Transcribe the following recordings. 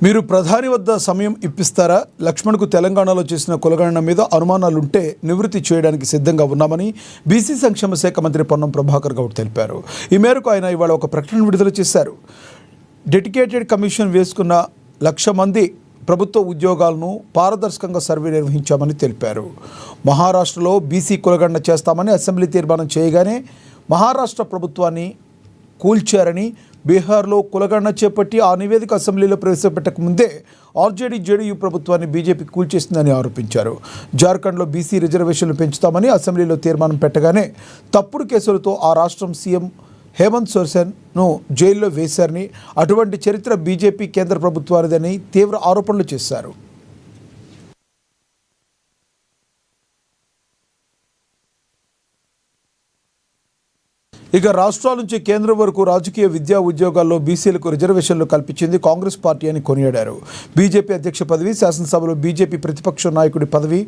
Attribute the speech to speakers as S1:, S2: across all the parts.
S1: మీరు ప్రధాని వద్ద సమయం ఇప్పిస్తారా? లక్ష్మణ్కు తెలంగాణలో చేసిన కులగణన మీద అనుమానాలుంటే నివృత్తి చేయడానికి సిద్ధంగా ఉన్నామని బీసీ సంక్షేమ శాఖ మంత్రి పొన్నం ప్రభాకర్ గౌడ్ తెలిపారు. ఈ మేరకు ఆయన ఇవాళ ఒక ప్రకటన విడుదల చేశారు. డెడికేటెడ్ కమిషన్ వేసుకున్న 1,00,000 మంది ప్రభుత్వ ఉద్యోగాలను పారదర్శకంగా సర్వే నిర్వహించామని తెలిపారు. మహారాష్ట్రలో బీసీ కులగణన చేస్తామని అసెంబ్లీ తీర్మానం చేయగానే మహారాష్ట్ర ప్రభుత్వాన్ని కూల్చారని, బీహార్లో కులగణన చేపట్టి ఆ నివేదిక అసెంబ్లీలో ప్రవేశపెట్టక ముందే ఆర్జేడీ జేడీయూ ప్రభుత్వాన్ని బీజేపీ కూల్చేసిందని ఆరోపించారు. జార్ఖండ్లో బీసీ రిజర్వేషన్లు పెంచుతామని అసెంబ్లీలో తీర్మానం పెట్టగానే తప్పుడు కేసులతో ఆ రాష్ట్రం సీఎం హేమంత్ సోరెన్ను జైల్లో వేశారని, అటువంటి చరిత్ర బీజేపీ కేంద్ర ప్రభుత్వానిదని తీవ్ర ఆరోపణలు చేశారు. ఇక రాష్ట్రాల నుంచి కేంద్రం వరకు రాజకీయ విద్యా ఉద్యోగాల్లో బీసీలకు రిజర్వేషన్లు కల్పించింది కాంగ్రెస్ పార్టీ అని కొనియాడారు. బీజేపీ అధ్యక్ష పదవి, శాసనసభలో బీజేపీ ప్రతిపక్ష నాయకుడి పదవి,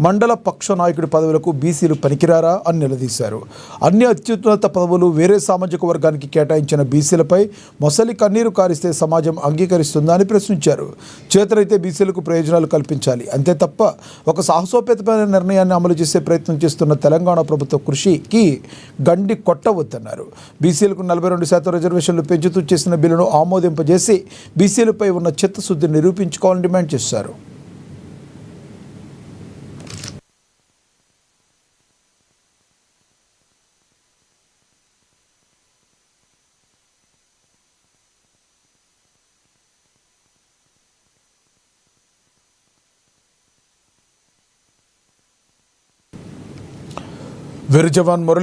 S1: మండల పక్ష నాయకుడి పదవులకు బీసీలు పనికిరారా అని నిలదీశారు. అన్ని అత్యున్నత పదవులు వేరే సామాజిక వర్గానికి కేటాయించిన బీసీలపై మొసలి కన్నీరు కారిస్తే సమాజం అంగీకరిస్తుందా అని ప్రశ్నించారు. చేతనైతే బీసీలకు ప్రయోజనాలు కల్పించాలి, అంతే తప్ప ఒక సాహసోపేతమైన నిర్ణయాన్ని అమలు చేసే ప్రయత్నం చేస్తున్న తెలంగాణ ప్రభుత్వ కృషికి గండి కొట్టవద్దని అన్నారు. బీసీలకు 42% రిజర్వేషన్లు పెంచుతూ చేసిన బిల్లును ఆమోదింపజేసి బీసీలపై ఉన్న చిత్తశుద్ధిని నిరూపించుకోవాలని డిమాండ్ చేశారు. వీర్ జవాన్ మురళి